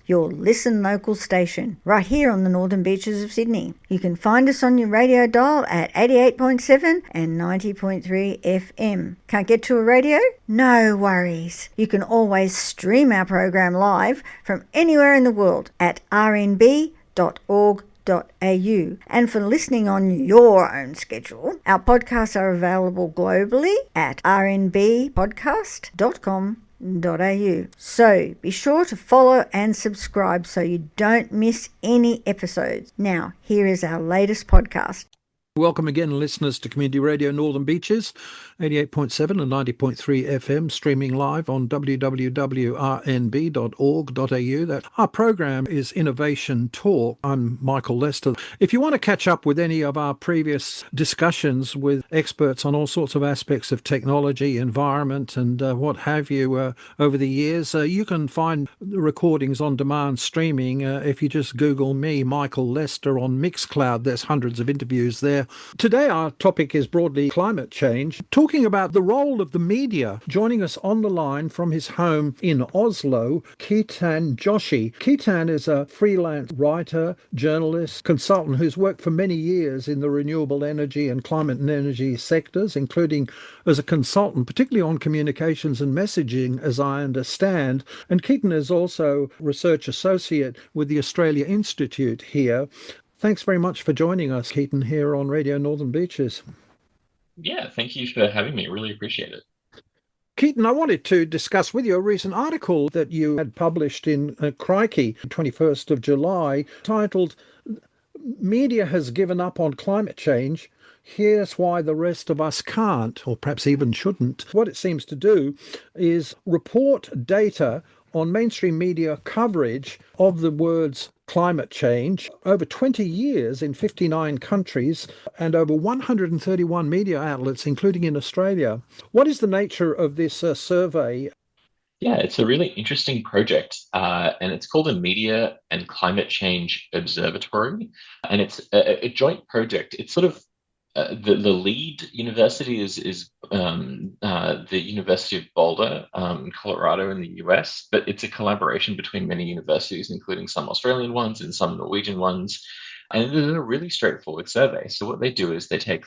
Your Listen Local station, right here on the northern beaches of Sydney. You can find us on your radio dial at 88.7 and 90.3 FM. Can't get to a radio? No worries. You can always stream our program live from anywhere in the world at rnb.org.au. And for listening on your own schedule, our podcasts are available globally at rnbpodcast.com.au. So be sure to follow and subscribe so you don't miss any episodes. Now, here is our latest podcast. Welcome again, listeners, to Community Radio Northern Beaches, 88.7 and 90.3 FM, streaming live on www.rnb.org.au. Our program is Innovation Talk. I'm Michael Lester. If you want to catch up with any of our previous discussions with experts on all sorts of aspects of technology, environment, and what have you over the years, you can find the recordings on demand streaming. If you just Google me, Michael Lester, on Mixcloud, there's hundreds of interviews there. Today our topic is broadly climate change, talking about the role of the media. Joining us on the line from his home in Oslo, Ketan Joshi. Ketan is a freelance writer, journalist, consultant who's worked for many years in the renewable energy and climate and energy sectors, including as a consultant, particularly on communications and messaging, as I understand. And Ketan is also research associate with the Australia Institute here. Thanks very much for joining us, Ketan, here on Radio Northern Beaches. Yeah, thank you for having me. Really appreciate it. Ketan, I wanted to discuss with you a recent article that you had published in Crikey, 21st of July, titled "Media Has Given Up on Climate Change. Here's why the rest of us can't," or perhaps even shouldn't. What it seems to do is report data on mainstream media coverage of the words climate change over 20 years in 59 countries and over 131 media outlets, including in Australia. What is the nature of this survey? Yeah, it's a really interesting project, and it's called a Media and Climate Change Observatory, and it's a joint project. It's sort of the lead university is the University of Boulder, in Colorado in the US, but it's a collaboration between many universities, including some Australian ones and some Norwegian ones. And it's a really straightforward survey. So what they do is they take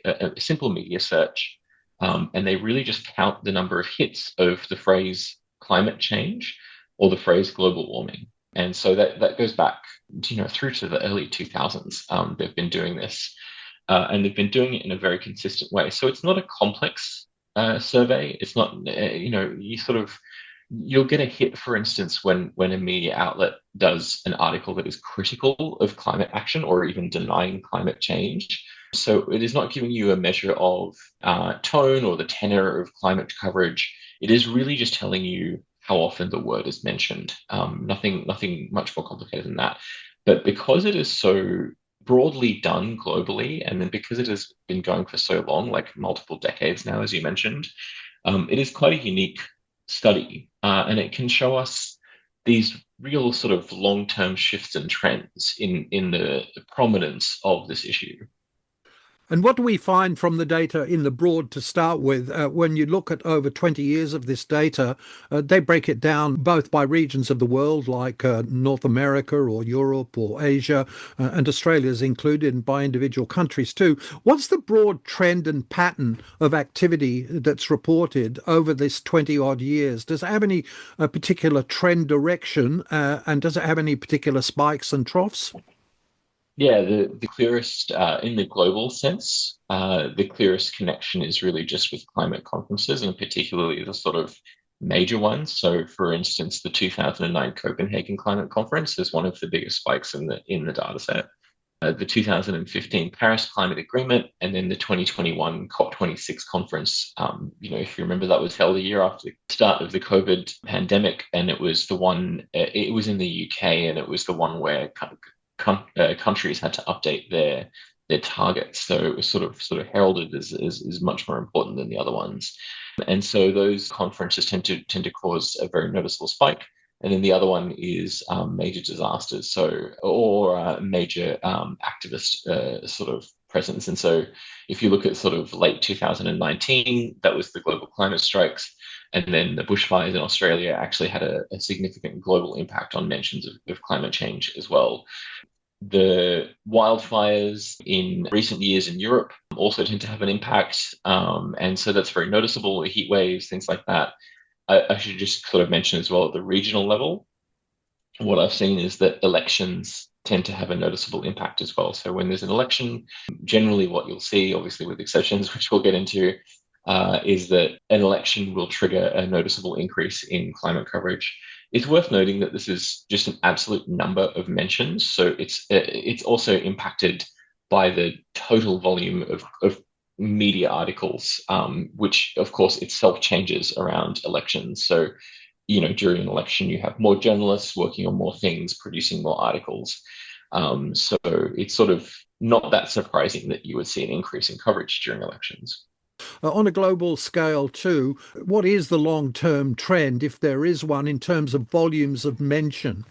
a simple media search, and they really just count the number of hits of the phrase climate change or the phrase global warming. And so that goes back, through to the early 2000s. They've been doing this. And they've been doing it in a very consistent way. So it's not a complex survey. It's not, you'll get a hit, for instance, when a media outlet does an article that is critical of climate action or even denying climate change. So it is not giving you a measure of tone or the tenor of climate coverage. It is really just telling you how often the word is mentioned. Nothing much more complicated than that. But because it is so broadly done globally, and then because it has been going for so long, like multiple decades now, as you mentioned, it is quite a unique study, and it can show us these real sort of long-term shifts and trends in the prominence of this issue. And what do we find from the data in the broad to start with? When you look at over 20 years of this data, they break it down both by regions of the world, like North America or Europe or Asia, and Australia is included, and by individual countries too. What's the broad trend and pattern of activity that's reported over this 20-odd years? Does it have any particular trend direction, and does it have any particular spikes and troughs? Yeah, the clearest, in the global sense, the clearest connection is really just with climate conferences, and particularly the sort of major ones. So, for instance, the 2009 Copenhagen Climate Conference is one of the biggest spikes in the data set. The 2015 Paris Climate Agreement, and then the 2021 COP26 conference. If you remember, that was held a year after the start of the COVID pandemic, and it was the one. It was in the UK, and it was the one where countries had to update their targets. So it was sort of heralded as much more important than the other ones. And so those conferences tend to cause a very noticeable spike. And then the other one is major disasters, or major activist sort of presence. And so if you look at sort of late 2019, that was the global climate strikes. And then the bushfires in Australia actually had a significant global impact on mentions of climate change as well. The wildfires in recent years in Europe also tend to have an impact. And so that's very noticeable, heat waves, things like that. I should just sort of mention as well at the regional level, what I've seen is that elections tend to have a noticeable impact as well. So when there's an election, generally what you'll see, obviously with exceptions, which we'll get into, is that an election will trigger a noticeable increase in climate coverage. It's worth noting that this is just an absolute number of mentions. So it's also impacted by the total volume of media articles, which of course itself changes around elections. So during an election, you have more journalists working on more things, producing more articles. So it's sort of not that surprising that you would see an increase in coverage during elections. On a global scale too, what is the long-term trend, if there is one, in terms of volumes of mention?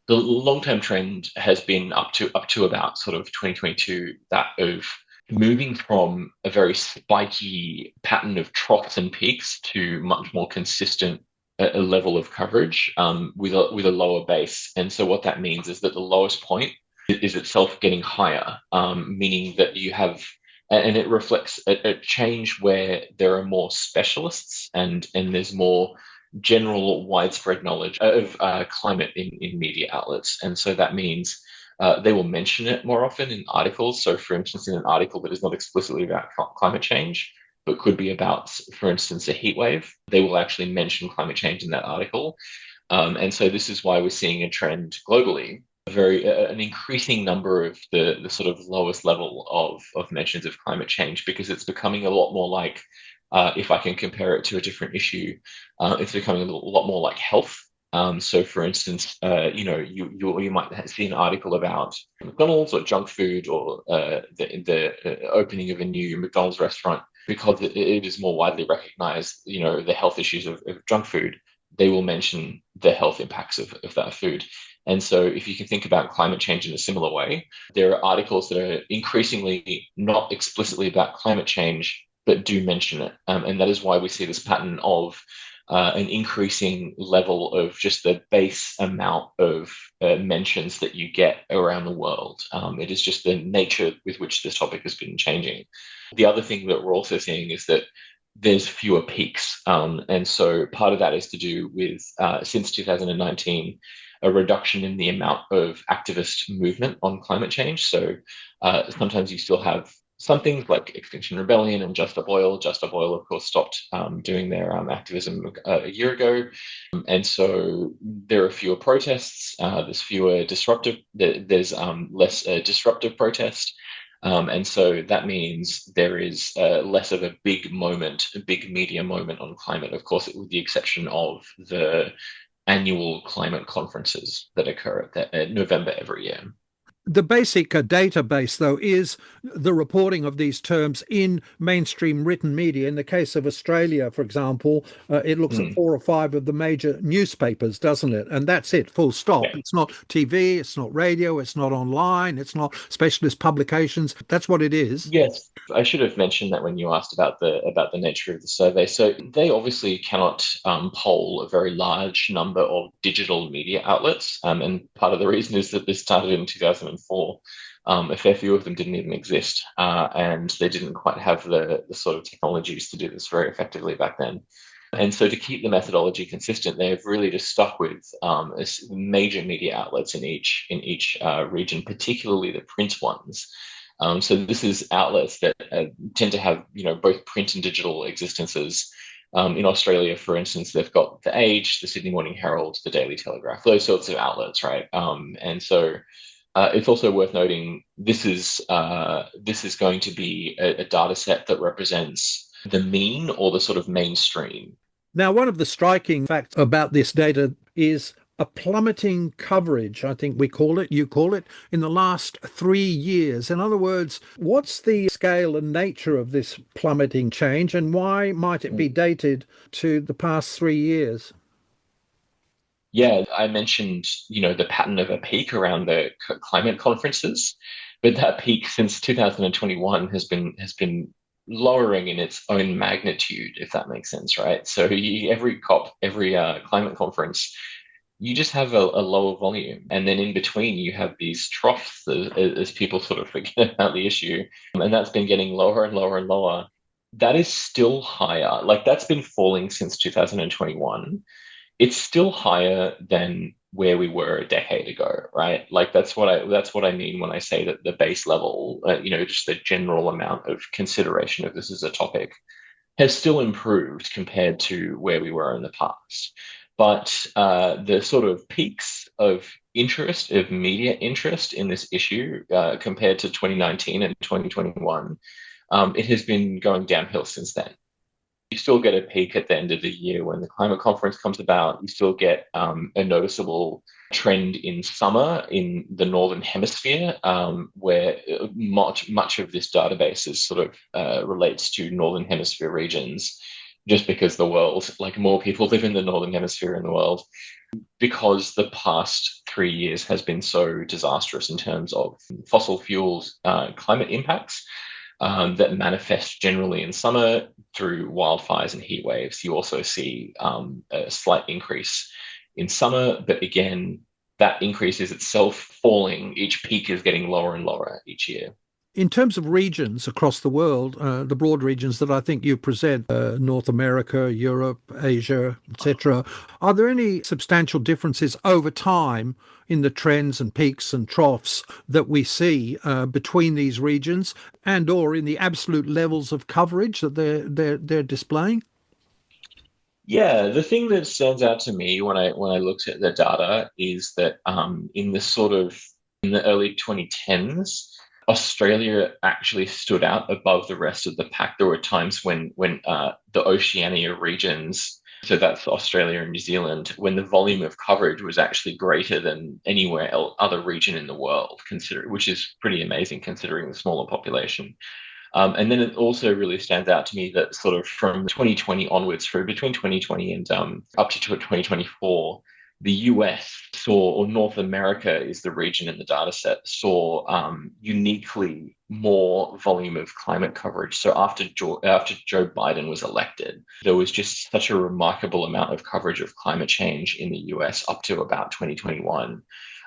The long-term trend has been up to about sort of 2022, that of moving from a very spiky pattern of troughs and peaks to much more consistent a level of coverage with a lower base. And so what that means is that the lowest point is itself getting higher, meaning that you have, and it reflects a change where there are more specialists and there's more general widespread knowledge of climate in media outlets. And so that means they will mention it more often in articles. So for instance, in an article that is not explicitly about climate change, but could be about, for instance, a heat wave, they will actually mention climate change in that article. And so this is why we're seeing a trend globally, an increasing number of the sort of lowest level of mentions of climate change, because it's becoming a lot more like, if I can compare it to a different issue, it's becoming a lot more like health. So, for instance, you might see an article about McDonald's or junk food, or the opening of a new McDonald's restaurant, because it is more widely recognized, the health issues of junk food. They will mention the health impacts of that food. And so if you can think about climate change in a similar way, there are articles that are increasingly not explicitly about climate change, but do mention it. And that is why we see this pattern of an increasing level of just the base amount of mentions that you get around the world. It is just the nature with which this topic has been changing. The other thing that we're also seeing is that there's fewer peaks. And so part of that is to do with, since 2019, a reduction in the amount of activist movement on climate change. So sometimes you still have some things like Extinction Rebellion and Just Stop Oil. Just Stop Oil, of course, stopped doing their activism a year ago. And so there are fewer protests. There's less disruptive protest. And so that means there is less of a big media moment on climate, of course, with the exception of the annual climate conferences that occur at November every year. The basic database, though, is the reporting of these terms in mainstream written media. In the case of Australia, for example, it looks at 4 or 5 of the major newspapers, doesn't it? And that's it, full stop. Yeah. It's not TV, it's not radio, it's not online, it's not specialist publications. That's what it is. Yes, I should have mentioned that when you asked about the nature of the survey. So they obviously cannot poll a very large number of digital media outlets, and part of the reason is that this started in 2004. A fair few of them didn't even exist, and they didn't quite have the sort of technologies to do this very effectively back then. And so to keep the methodology consistent, they've really just stuck with major media outlets in each region, particularly the print ones. So this is outlets that tend to have, both print and digital existences. In Australia, for instance, they've got The Age, the Sydney Morning Herald, the Daily Telegraph, those sorts of outlets, right? And so it's also worth noting this is going to be a data set that represents the mean or the sort of mainstream. Now, one of the striking facts about this data is a plummeting coverage, I think you call it, in the last 3 years. In other words, what's the scale and nature of this plummeting change, and why might it be dated to the past 3 years? Yeah, I mentioned, the pattern of a peak around the climate conferences, but that peak since 2021 has been lowering in its own magnitude, if that makes sense, right? So every COP, every climate conference, you just have a lower volume. And then in between, you have these troughs as people sort of forget about the issue. And that's been getting lower and lower and lower. That is still higher. Like that's been falling since 2021. It's still higher than where we were a decade ago, right? Like that's what I mean when I say that the base level, just the general amount of consideration of this as a topic has still improved compared to where we were in the past. But the sort of peaks of interest, of media interest in this issue compared to 2019 and 2021, it has been going downhill since then. You still get a peak at the end of the year when the climate conference comes about. You still get a noticeable trend in summer in the northern hemisphere, where much of this database is sort of relates to northern hemisphere regions, just because the world, like more people live in the northern hemisphere in the world, because the past 3 years has been so disastrous in terms of fossil fuels climate impacts that manifest generally in summer through wildfires and heat waves. You also see a slight increase in summer, but again, that increase is itself falling. Each peak is getting lower and lower each year. In terms of regions across the world, the broad regions that I think you present, North America, Europe, Asia, etc., are there any substantial differences over time in the trends and peaks and troughs that we see between these regions, and or in the absolute levels of coverage that they're displaying? Yeah, the thing that stands out to me when I looked at the data is that in the early 2010s, Australia actually stood out above the rest of the pack. There were times when the Oceania regions, so that's Australia and New Zealand, when the volume of coverage was actually greater than anywhere else, other region in the world, which is pretty amazing considering the smaller population. And then it also really stands out to me that sort of from 2020 onwards, through between 2020 and up to 2024, the US saw, or North America is the region in the data set, saw uniquely more volume of climate coverage. So after Joe Biden was elected, there was just such a remarkable amount of coverage of climate change in the US up to about 2021.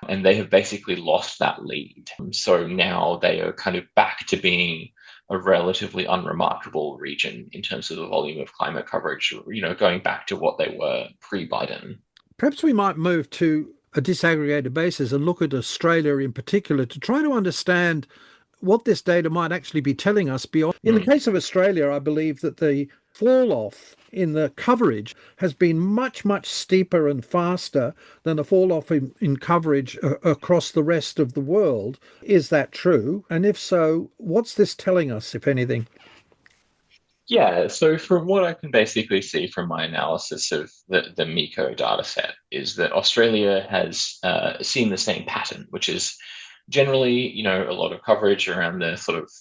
And they have basically lost that lead. So now they are kind of back to being a relatively unremarkable region in terms of the volume of climate coverage, going back to what they were pre-Biden. Perhaps we might move to a disaggregated basis and look at Australia in particular to try to understand what this data might actually be telling us beyond. In the case of Australia, I believe that the fall off in the coverage has been much, much steeper and faster than the fall off in coverage across the rest of the world. Is that true? And if so, what's this telling us, if anything? Yeah, so from what I can basically see from my analysis of the MECO data set is that Australia has seen the same pattern, which is generally, a lot of coverage around the sort of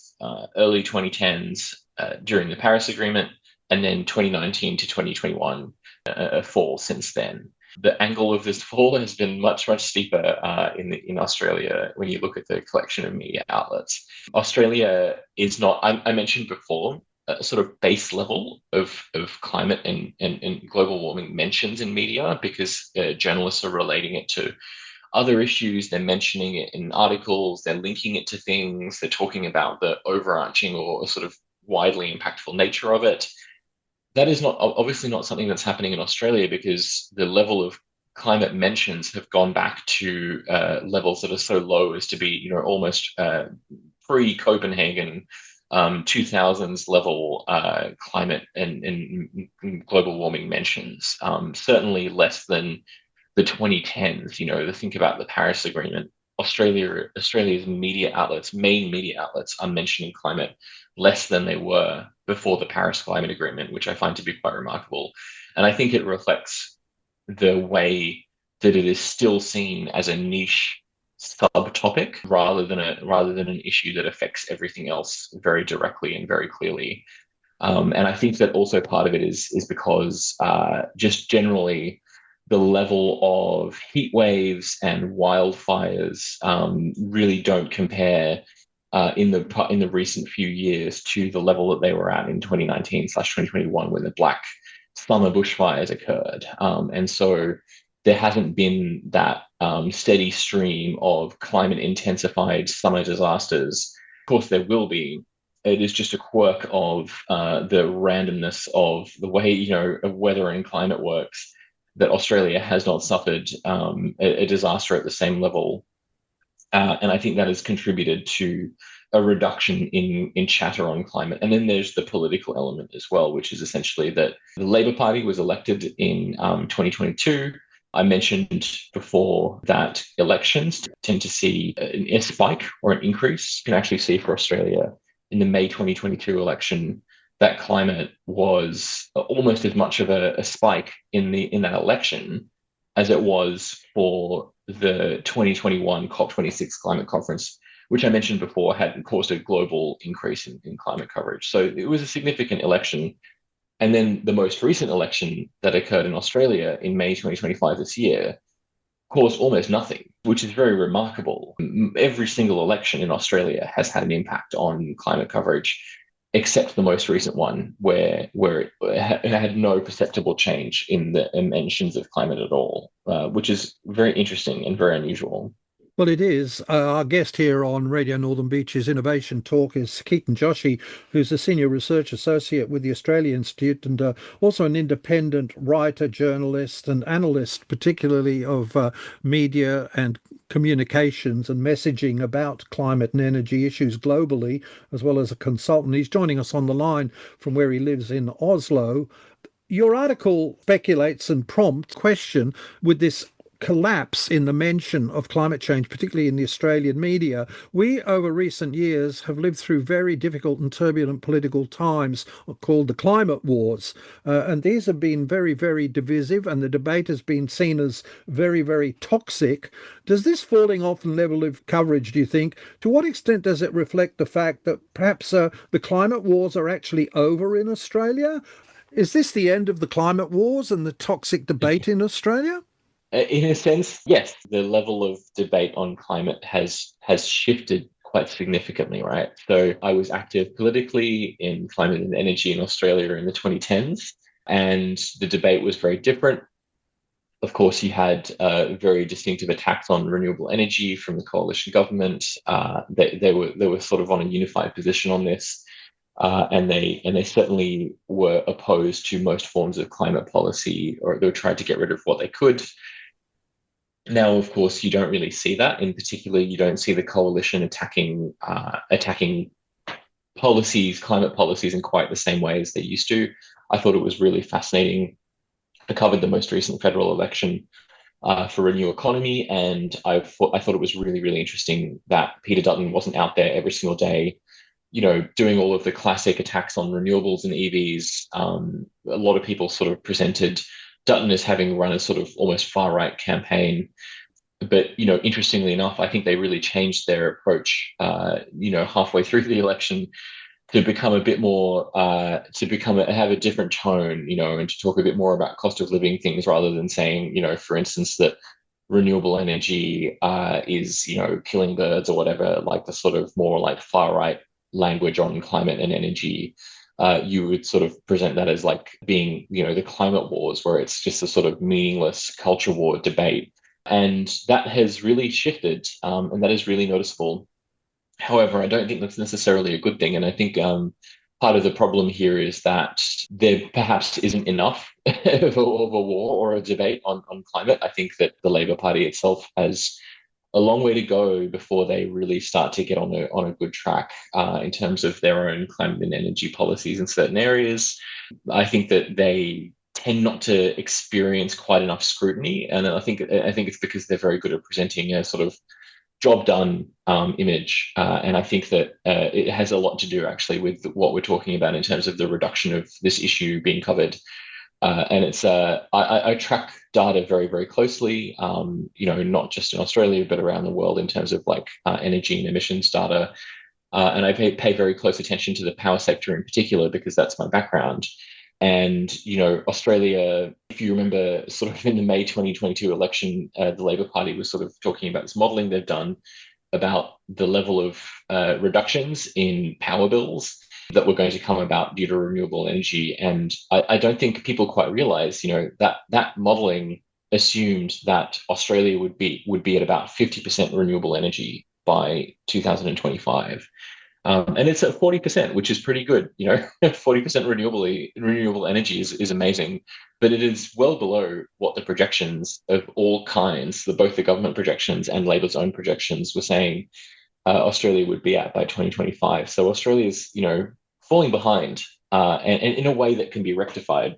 early 2010s during the Paris Agreement, and then 2019 to 2021, a fall since then. The angle of this fall has been much, much steeper in Australia when you look at the collection of media outlets. Australia is not, I mentioned before, a sort of base level of climate and global warming mentions in media because journalists are relating it to other issues. They're mentioning it in articles, they're linking it to things, they're talking about the overarching or sort of widely impactful nature of it. That is not obviously not something that's happening in Australia because the level of climate mentions have gone back to levels that are so low as to be, almost pre-Copenhagen 2000s level climate and global warming mentions. Certainly less than the 2010s. To think about the Paris Agreement, Australia's main media outlets, are mentioning climate less than they were before the Paris Climate Agreement, which I find to be quite remarkable. And I think it reflects the way that it is still seen as a niche subtopic rather than an issue that affects everything else very directly and very clearly. And I think that also part of it is because just generally the level of heat waves and wildfires really don't compare in the recent few years to the level that they were at in 2019/2021 when the Black Summer bushfires occurred. And so there hasn't been that steady stream of climate intensified summer disasters. Of course, there will be. It is just a quirk of the randomness of the way, weather and climate works, that Australia has not suffered a disaster at the same level. And I think that has contributed to a reduction in chatter on climate. And then there's the political element as well, which is essentially that the Labor Party was elected in 2022. I mentioned before that elections tend to see a spike or an increase. You can actually see for Australia in the May 2022 election that climate was almost as much of a spike in that election as it was for the 2021 COP26 climate conference, which I mentioned before had caused a global increase in climate coverage. So it was a significant election. And then the most recent election that occurred in Australia in May 2025 this year caused almost nothing, which is very remarkable. Every single election in Australia has had an impact on climate coverage, except the most recent one, where it had no perceptible change in the emissions of climate at all, which is very interesting and very unusual. Well, it is. Our guest here on Radio Northern Beaches Innovation Talk is Ketan Joshi, who's a Senior Research Associate with the Australia Institute and also an independent writer, journalist and analyst, particularly of media and communications and messaging about climate and energy issues globally, as well as a consultant. He's joining us on the line from where he lives in Oslo. Your article speculates and prompts question with this collapse in the mention of climate change, particularly in the Australian media. We, over recent years, have lived through very difficult and turbulent political times called the climate wars. And these have been very, very divisive, and the debate has been seen as very, very toxic. Does this falling off in level of coverage, do you think, to what extent does it reflect the fact that perhaps the climate wars are actually over in Australia? Is this the end of the climate wars and the toxic debate in Australia? In a sense, yes, the level of debate on climate has shifted quite significantly, right? So I was active politically in climate and energy in Australia in the 2010s, and the debate was very different. Of course, you had very distinctive attacks on renewable energy from the coalition government. They were sort of on a unified position on this. And they certainly were opposed to most forms of climate policy, or they tried to get rid of what they could. Now, of course, you don't really see that. In particular, you don't see the coalition attacking policies, climate policies, in quite the same way as they used to. I thought it was really fascinating. I covered the most recent federal election for Renew Economy, and I thought it was really, really interesting that Peter Dutton wasn't out there every single day, doing all of the classic attacks on renewables and EVs. A lot of people sort of presented Dutton as having run a sort of almost far-right campaign. But, interestingly enough, I think they really changed their approach, halfway through the election to become a bit more, have a different tone, and to talk a bit more about cost of living things rather than saying, for instance, that renewable energy is, killing birds or whatever, like the sort of more like far-right language on climate and energy. You would sort of present that as like being, the climate wars, where it's just a sort of meaningless culture war debate. And that has really shifted, and that is really noticeable. However, I don't think that's necessarily a good thing. And I think part of the problem here is that there perhaps isn't enough of a war or a debate on climate. I think that the Labor Party itself has a long way to go before they really start to get on a good track in terms of their own climate and energy policies in certain areas. I think that they tend not to experience quite enough scrutiny, and I think it's because they're very good at presenting a sort of job done image, and I think that it has a lot to do actually with what we're talking about in terms of the reduction of this issue being covered. And it's I track data very, very closely, not just in Australia, but around the world in terms of like energy and emissions data. And I pay very close attention to the power sector in particular, because that's my background. And, Australia, if you remember, sort of in the May 2022 election, the Labor Party was sort of talking about this modelling they've done. about the level of reductions in power bills that were going to come about due to renewable energy. And I don't think people quite realize, that modeling assumed that Australia would be at about 50% renewable energy by 2025. And it's at 40%, which is pretty good. 40% renewable energy is amazing, but it is well below what the projections of all kinds, both the government projections and Labor's own projections, were saying Australia would be at by 2025. So Australia is, falling behind, and in a way that can be rectified,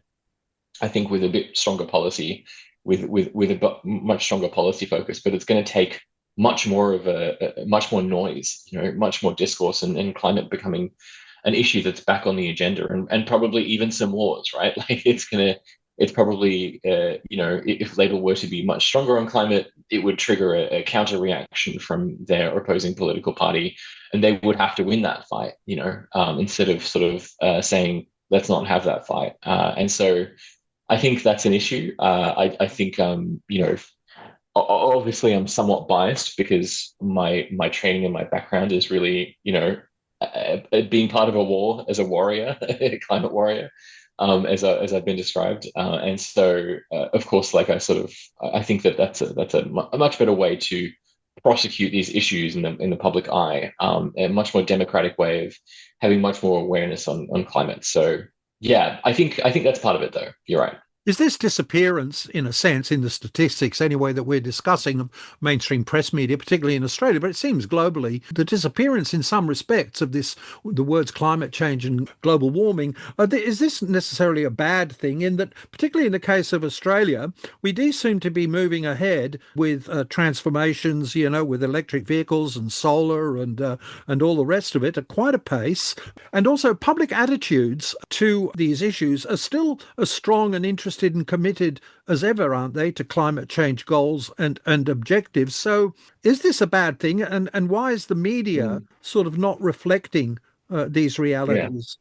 I think, with a bit stronger policy, with a much stronger policy focus. But it's going to take much more of much more noise, much more discourse, and climate becoming an issue that's back on the agenda, and probably even some wars, right? Like it's probably, if Labour were to be much stronger on climate, it would trigger a counter reaction from their opposing political party, and they would have to win that fight, instead of sort of saying, let's not have that fight. And so I think that's an issue. I think, obviously I'm somewhat biased because my training and my background is really, being part of a war as a warrior, a climate warrior, as I've been described. And so, of course, I think that's a much better way to prosecute these issues in the public eye, a much more democratic way of having much more awareness on climate. So yeah, I think that's part of it, though. You're right. Is this disappearance, in a sense, in the statistics anyway that we're discussing, the mainstream press media, particularly in Australia, but it seems globally, the disappearance in some respects of the words climate change and global warming, is this necessarily a bad thing in that, particularly in the case of Australia, we do seem to be moving ahead with transformations, with electric vehicles and solar and all the rest of it at quite a pace. And also public attitudes to these issues are still as strong and interested and committed as ever, aren't they, to climate change goals and objectives? So is this a bad thing? And why is the media sort of not reflecting these Yeah. realities?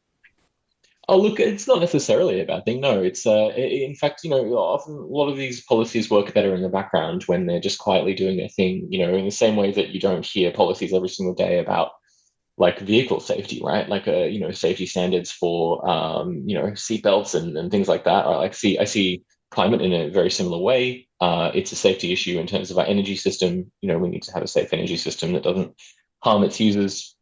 Oh, look, it's not necessarily a bad thing. No, it's in fact, often a lot of these policies work better in the background when they're just quietly doing their thing. In the same way that you don't hear policies every single day about like vehicle safety, right? Like, safety standards for, seatbelts and things like that. I see climate in a very similar way. It's a safety issue in terms of our energy system. We need to have a safe energy system that doesn't harm its users.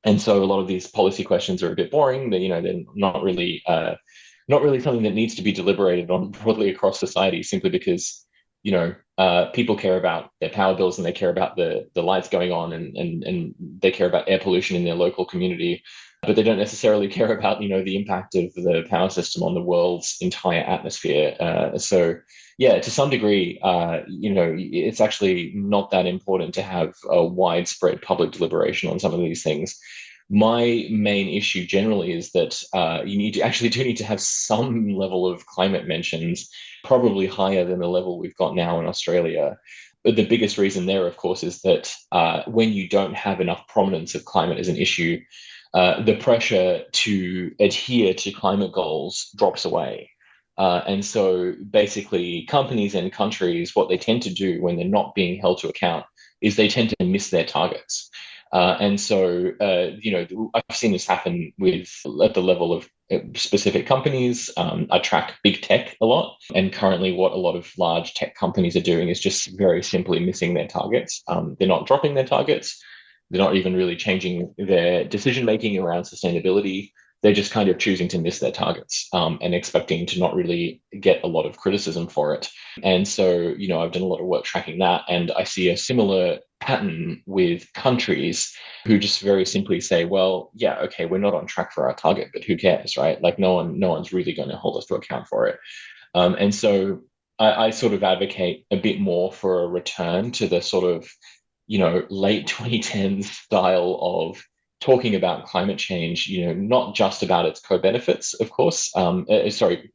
And so a lot of these policy questions are a bit boring. They're not really something that needs to be deliberated on broadly across society, simply because people care about their power bills, and they care about the lights going on, and they care about air pollution in their local community, but they don't necessarily care about the impact of the power system on the world's entire atmosphere. So yeah, to some degree, it's actually not that important to have a widespread public deliberation on some of these things. My main issue generally is that you do need to have some level of climate mentions, probably higher than the level we've got now in Australia. But the biggest reason there, of course, is that when you don't have enough prominence of climate as an issue, the pressure to adhere to climate goals drops away. And so basically, companies and countries, what they tend to do when they're not being held to account is they tend to miss their targets. And so, I've seen this happen at the level of specific companies. I track big tech a lot, and currently what a lot of large tech companies are doing is just very simply missing their targets. They're not dropping their targets. They're not even really changing their decision making around sustainability. They're just kind of choosing to miss their targets, and expecting to not really get a lot of criticism for it. And so, I've done a lot of work tracking that, and I see a similar pattern with countries who just very simply say, well, yeah, okay, we're not on track for our target, but who cares, right? Like no one's really going to hold us to account for it. And so I sort of advocate a bit more for a return to the sort of, late 2010s style of talking about climate change, not just about its co-benefits, of course,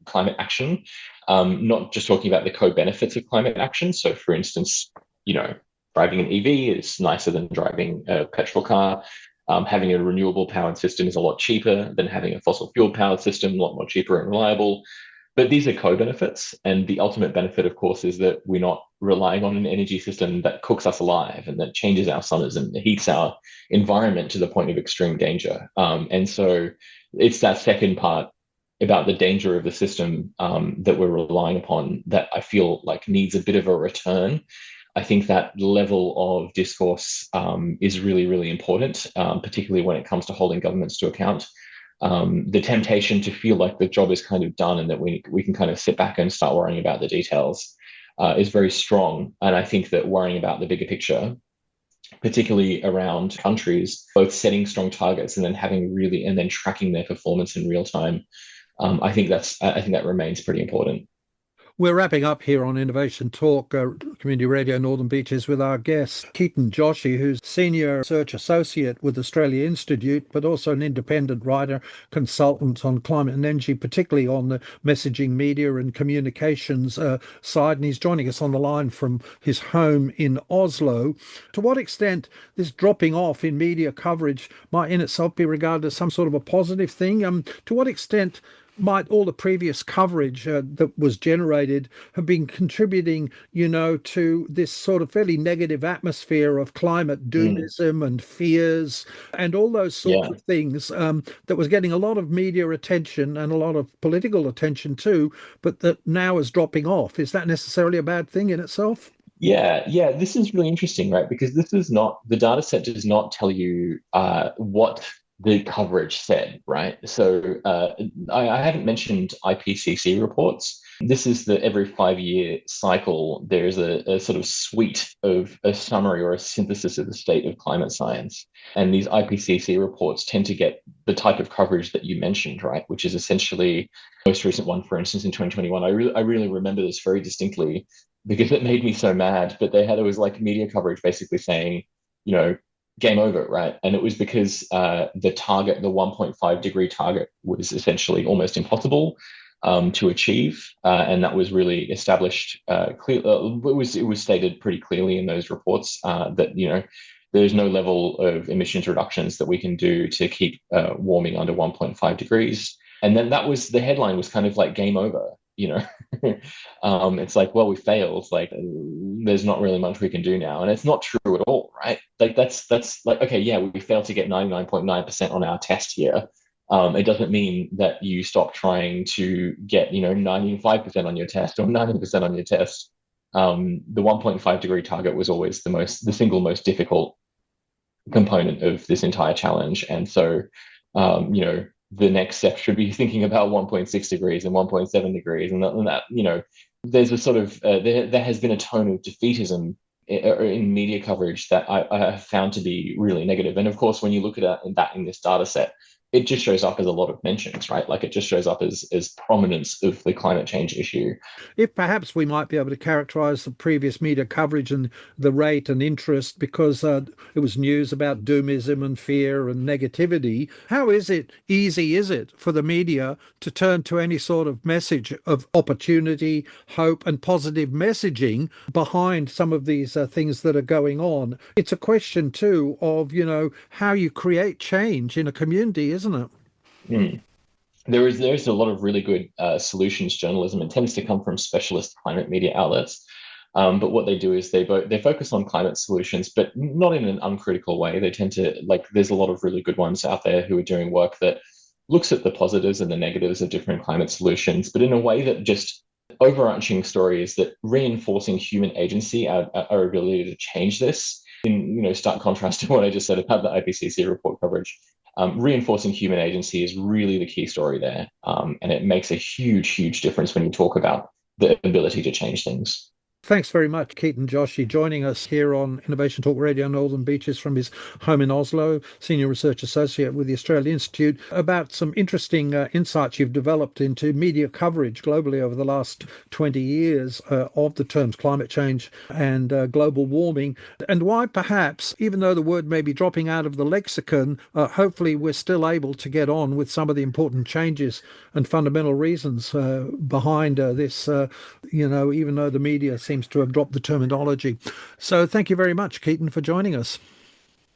climate action, not just talking about the co-benefits of climate action. So for instance, driving an EV is nicer than driving a petrol car. Having a renewable powered system is a lot cheaper than having a fossil fuel powered system, a lot more cheaper and reliable. But these are co-benefits, and the ultimate benefit, of course, is that we're not relying on an energy system that cooks us alive and that changes our summers and heats our environment to the point of extreme danger. And so it's that second part about the danger of the system that we're relying upon that I feel like needs a bit of a return. I think that level of discourse is really, really important, particularly when it comes to holding governments to account. The temptation to feel like the job is kind of done and that we can kind of sit back and start worrying about the details is very strong. And I think that worrying about the bigger picture, particularly around countries, both setting strong targets and then and then tracking their performance in real time, I think that remains pretty important. We're wrapping up here on Innovation Talk, Community Radio Northern Beaches, with our guest, Ketan Joshi, who's Senior Research Associate with Australia Institute, but also an independent writer, consultant on climate and energy, particularly on the messaging, media and communications side. And he's joining us on the line from his home in Oslo. To what extent this dropping off in media coverage might in itself be regarded as some sort of a positive thing? To what extent might all the previous coverage that was generated have been contributing, to this sort of fairly negative atmosphere of climate doomism and fears and all those sorts of things that was getting a lot of media attention and a lot of political attention too, but that now is dropping off? Is that necessarily a bad thing in itself? Yeah, this is really interesting, right? Because the data set does not tell you what the coverage said, right? So I haven't mentioned IPCC reports. This is the every 5-year cycle. There's a sort of suite of a summary or a synthesis of the state of climate science. And these IPCC reports tend to get the type of coverage that you mentioned, right? Which is essentially the most recent one, for instance, in 2021. I really remember this very distinctly because it made me so mad. But it was like media coverage basically saying, game over, right? And it was because the 1.5 degree target was essentially almost impossible to achieve. And that was really established clear. It was stated pretty clearly in those reports that, there's no level of emissions reductions that we can do to keep warming under 1.5 degrees. And then the headline was kind of like game over, it's like, well, we failed. Like, there's not really much we can do now, and it's not true at all, right? Like, that's like, okay, yeah, we failed to get 99.9% on our test here. It doesn't mean that you stop trying to get, 95% on your test or 90% on your test. The 1.5 degree target was always the single most difficult component of this entire challenge, and so, the next step should be thinking about 1.6 degrees and 1.7 degrees. And that there's a sort of, there has been a tone of defeatism in media coverage that I have found to be really negative. And of course, when you look at that in this data set, it just shows up as a lot of mentions, right? Like, it just shows up as prominence of the climate change issue. If perhaps we might be able to characterize the previous media coverage and the rate and interest because it was news about doomism and fear and negativity, how easy is it for the media to turn to any sort of message of opportunity, hope and positive messaging behind some of these things that are going on? It's a question too of, how you create change in a community, isn't it? Mm. There's a lot of really good solutions journalism. It tends to come from specialist climate media outlets. But what they do is they focus on climate solutions, but not in an uncritical way. They tend to, there's a lot of really good ones out there who are doing work that looks at the positives and the negatives of different climate solutions, but in a way that just overarching story is that reinforcing human agency, our ability to change this, in stark contrast to what I just said about the IPCC report coverage. Reinforcing human agency is really the key story there. And it makes a huge, huge difference when you talk about the ability to change things. Thanks very much, Ketan Joshi, joining us here on Innovation Talk Radio Northern Beaches from his home in Oslo, Senior Research Associate with the Australia Institute, about some interesting insights you've developed into media coverage globally over the last 20 years of the terms climate change and global warming, and why perhaps, even though the word may be dropping out of the lexicon, hopefully we're still able to get on with some of the important changes and fundamental reasons behind this, even though the media seems to have dropped the terminology. So thank you very much, Ketan, for joining us.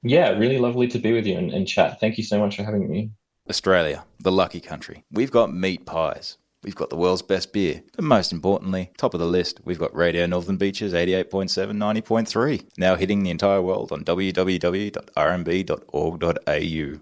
Yeah, really lovely to be with you and chat. Thank you so much for having me. Australia, the lucky country. We've got meat pies. we've got the world's best beer. But most importantly, top of the list, we've got Radio Northern Beaches 88.7, 90.3, now hitting the entire world on www.rmb.org.au.